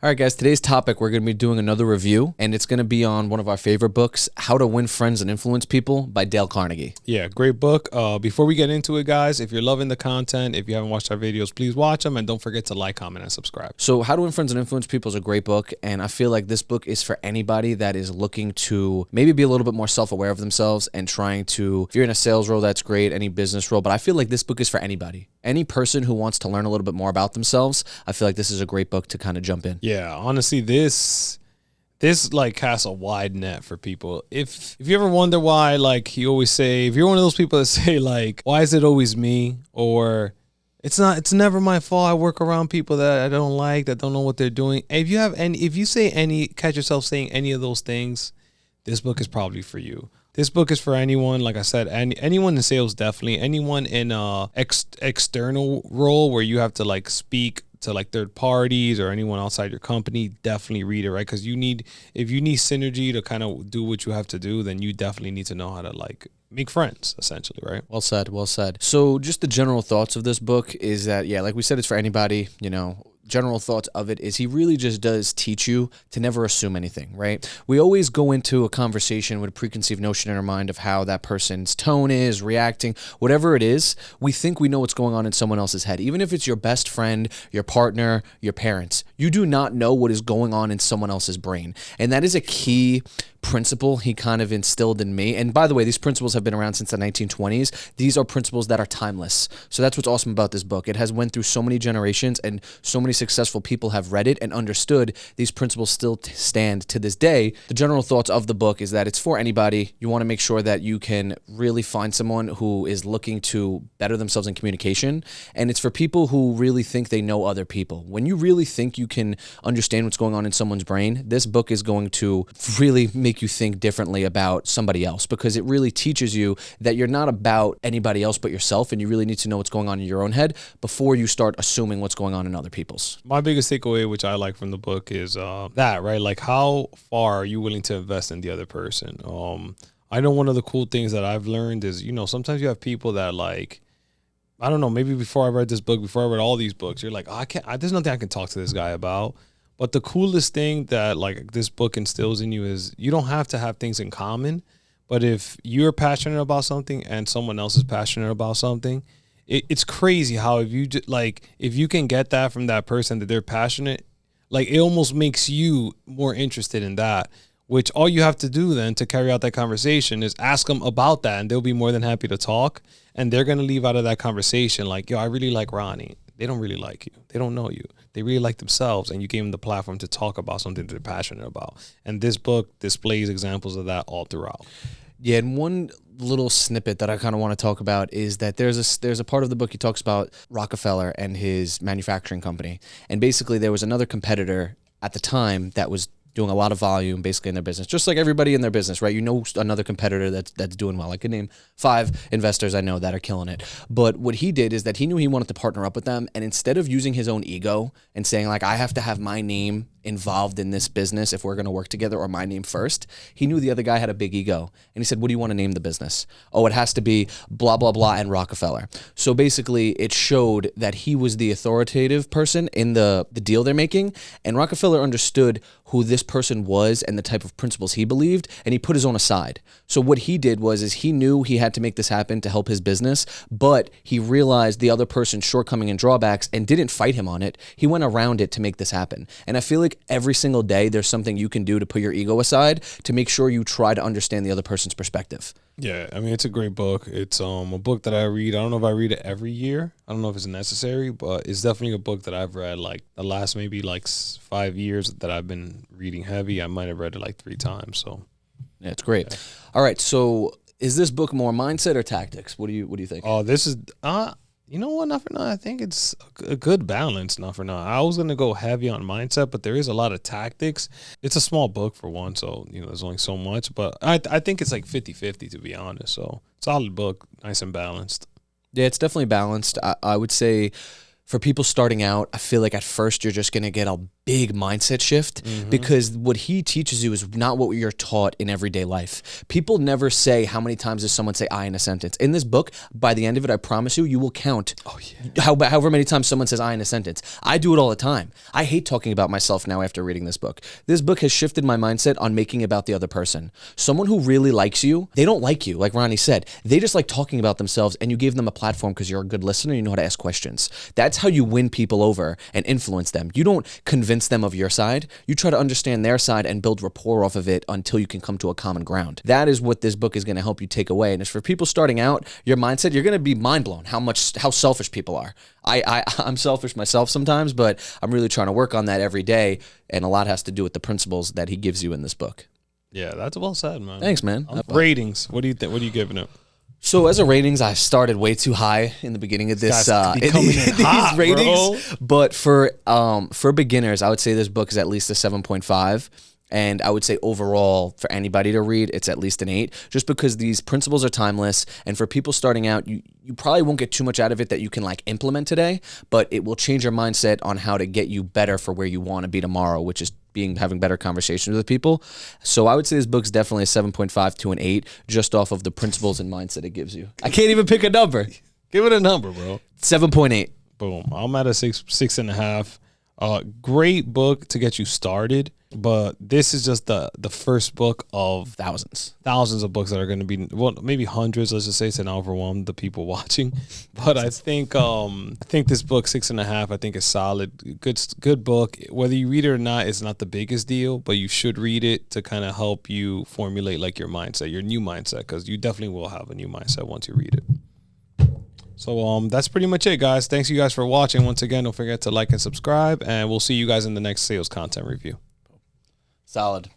All right, guys, today's topic, we're going to be doing another review, and it's going to be on one of our favorite books, How to Win Friends and Influence People by Dale Carnegie. Yeah, great book. Before we get into it, guys, if you're loving the content, if you haven't watched our videos, please watch them, and don't forget to like, comment, and subscribe. So How to Win Friends and Influence People is a great book, and I feel like this book is for anybody that is looking to maybe be a little bit more self-aware of themselves and trying to, if you're in a sales role, that's great, any business role, but I feel like this book is for anybody. Any person who wants to learn a little bit more about themselves, I feel like this is a great book to kind of jump in. Yeah, honestly, this like casts a wide net for people. If you ever wonder why, like you always say, if you're one of those people that say like, why is it always me? Or it's never my fault. I work around people that I don't like, that don't know what they're doing. If you catch yourself saying any of those things, this book is probably for you. This book is for anyone, like I said, anyone in sales, definitely. Anyone in a external role where you have to like speak to like third parties or anyone outside your company, definitely read it, right? Because if you need synergy to kind of do what you have to do, then you definitely need to know how to like make friends, essentially, right? Well said, well said. So just the general thoughts of this book is that, yeah, like we said, it's for anybody, general thoughts of it is he really just does teach you to never assume anything, right? We always go into a conversation with a preconceived notion in our mind of how that person's tone is, reacting, whatever it is. We think we know what's going on in someone else's head. Even if it's your best friend, your partner, your parents, you do not know what is going on in someone else's brain. And that is a key principle he kind of instilled in me. And by the way, these principles have been around since the 1920s. These are principles that are timeless. So that's what's awesome about this book. It has went through so many generations, and so many successful people have read it and understood these principles still stand to this day. The general thoughts of the book is that it's for anybody. You want to make sure that you can really find someone who is looking to better themselves in communication. And it's for people who really think they know other people. When you really think you can understand what's going on in someone's brain, this book is going to really make you think differently about somebody else, because it really teaches you that you're not about anybody else but yourself, and you really need to know what's going on in your own head before you start assuming what's going on in other people's. My biggest takeaway, which I like from the book, is that, right? Like, how far are you willing to invest in the other person? I know one of the cool things that I've learned is, sometimes you have people that like, I don't know, maybe before I read this book, before I read all these books, you're like, there's nothing I can talk to this guy about. But the coolest thing that like this book instills in you is you don't have to have things in common, but if you're passionate about something and someone else is passionate about something, it's crazy how if you can get that from that person that they're passionate, like it almost makes you more interested in that, which all you have to do then to carry out that conversation is ask them about that, and they'll be more than happy to talk. And they're going to leave out of that conversation like, yo, I really like Ronnie. They don't really like you. They don't know you. They really like themselves, and you gave them the platform to talk about something they're passionate about. And this book displays examples of that all throughout. Yeah, and one little snippet that I kind of want to talk about is that there's a part of the book he talks about Rockefeller and his manufacturing company. And basically there was another competitor at the time that was doing a lot of volume basically in their business, just like everybody in their business, right? Another competitor that's doing well. I could name 5 investors I know that are killing it. But what he did is that he knew he wanted to partner up with them, and instead of using his own ego and saying like, I have to have my name involved in this business if we're going to work together, or my name first, he knew the other guy had a big ego, and he said, what do you want to name the business? Oh, it has to be blah blah blah and Rockefeller. So basically it showed that he was the authoritative person in the deal they're making, and Rockefeller understood who this person was and the type of principles he believed, and he put his own aside. So what he did is he knew he had to make this happen to help his business, but he realized the other person's shortcoming and drawbacks and didn't fight him on it. He went around it to make this happen. And I feel like every single day there's something you can do to put your ego aside to make sure you try to understand the other person's perspective. Yeah, I mean, it's a great book. It's a book that I read. I don't know if I read it every year. I don't know if it's necessary, but it's definitely a book that I've read like the last maybe like 5 years that I've been reading heavy. I might have read it like 3 times. So yeah, it's great. Yeah. All right, so is this book more mindset or tactics? What do you think? Oh, this is you know what, not for now. I think it's a good balance, not for now. I was gonna go heavy on mindset, but there is a lot of tactics. It's a small book for one, so there's only so much. But I think it's like 50-50 to be honest. So solid book, nice and balanced. Yeah, it's definitely balanced. I would say for people starting out, I feel like at first you're just going to get a big mindset shift because what he teaches you is not what you're taught in everyday life. People never say, how many times does someone say I in a sentence? In this book, by the end of it, I promise you will count however many times someone says I in a sentence. I do it all the time. I hate talking about myself now after reading this book. This book has shifted my mindset on making about the other person. Someone who really likes you, they don't like you, like Ronnie said. They just like talking about themselves, and you gave them a platform because you're a good listener, you know how to ask questions. That's how you win people over and influence them. You don't convince them of your side. You try to understand their side and build rapport off of it until you can come to a common ground. That is what this book is going to help you take away. And it's for people starting out, your mindset, you're going to be mind blown how selfish people are. I'm selfish myself sometimes, but I'm really trying to work on that every day. And a lot has to do with the principles that he gives you in this book. Yeah, that's well said, man. Thanks, man. Ratings. What do you think? What are you giving it? So as a ratings, I started way too high in the beginning of this these ratings. Bro. But for beginners, I would say this book is at least a 7.5. And I would say overall, for anybody to read, it's at least an 8, just because these principles are timeless. And for people starting out, you probably won't get too much out of it that you can like implement today, but it will change your mindset on how to get you better for where you want to be tomorrow, which is having better conversations with people. So I would say this book's definitely a 7.5 to an 8, just off of the principles and mindset it gives you. I can't even pick a number. Give it a number, bro. 7.8. Boom. I'm at a 6.5. Great book to get you started, but this is just the first book of thousands of books that are going to be, well, maybe hundreds, let's just say, to now overwhelm the people watching. But I think this book, 6.5, I think is solid. Good book. Whether you read it or not, it's not the biggest deal, but you should read it to kind of help you formulate like your mindset, your new mindset, because you definitely will have a new mindset once you read it. So that's pretty much it, guys. Thanks you guys for watching. Once again, don't forget to like and subscribe, and we'll see you guys in the next sales content review. Solid.